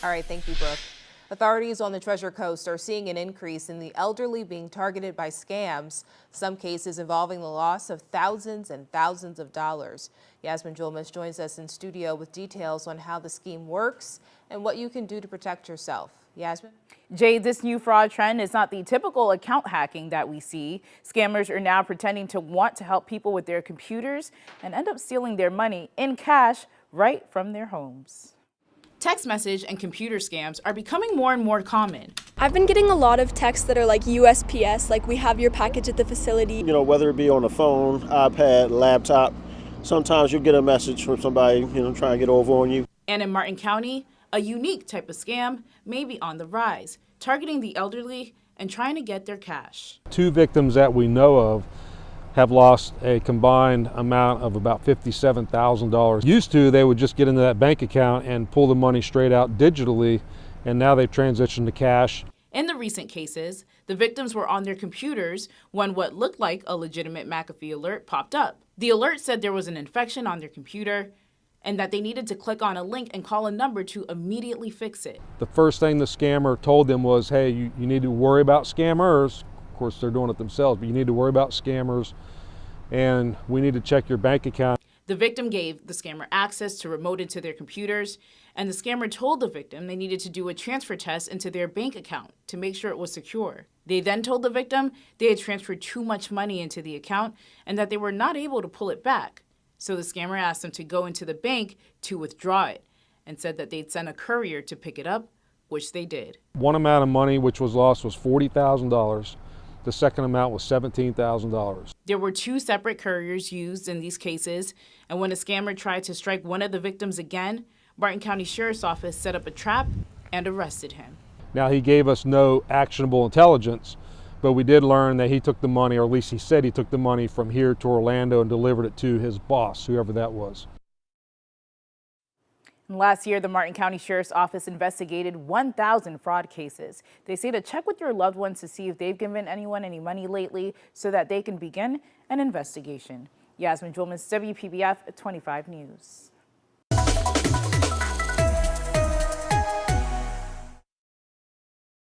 All right, thank you, Brooke. Authorities on the Treasure Coast are seeing an increase in the elderly being targeted by scams, some cases involving the loss of thousands and thousands of dollars. Yasmin Julmus joins us in studio with details on how the scheme works and what you can do to protect yourself. Yasmin? Jade, this new fraud trend is not the typical account hacking that we see. Scammers are now pretending to want to help people with their computers and end up stealing their money in cash right from their homes. Text message and computer scams are becoming more and more common. I've been getting a lot of texts that are like USPS, like we have your package at the facility. You know, whether it be on the phone, iPad, laptop, sometimes you'll get a message from somebody, trying to get over on you. And in Martin County, a unique type of scam may be on the rise, targeting the elderly and trying to get their cash. 2 victims that we know of have lost a combined amount of about $57,000. Used to, they would just get into that bank account and pull the money straight out digitally, and now they've transitioned to cash. In the recent cases, the victims were on their computers when what looked like a legitimate McAfee alert popped up. The alert said there was an infection on their computer and that they needed to click on a link and call a number to immediately fix it. The first thing the scammer told them was, hey, you need to worry about scammers. Of course, they're doing it themselves, but you need to worry about scammers, and we need to check your bank account. The victim gave the scammer access to remote into their computers, and the scammer told the victim they needed to do a transfer test into their bank account to make sure it was secure. They then told the victim they had transferred too much money into the account and that they were not able to pull it back. So the scammer asked them to go into the bank to withdraw it and said that they'd send a courier to pick it up, which they did. One amount of money which was lost was $40,000. The second amount was $17,000. There were 2 separate couriers used in these cases, and when a scammer tried to strike one of the victims again, Martin County Sheriff's Office set up a trap and arrested him. Now, he gave us no actionable intelligence, but we did learn that he took the money, or at least he said he took the money from here to Orlando and delivered it to his boss, whoever that was. Last year, the Martin County Sheriff's Office investigated 1,000 fraud cases. They say to check with your loved ones to see if they've given anyone any money lately so that they can begin an investigation. Yasmin Julmus, WPBF 25 News.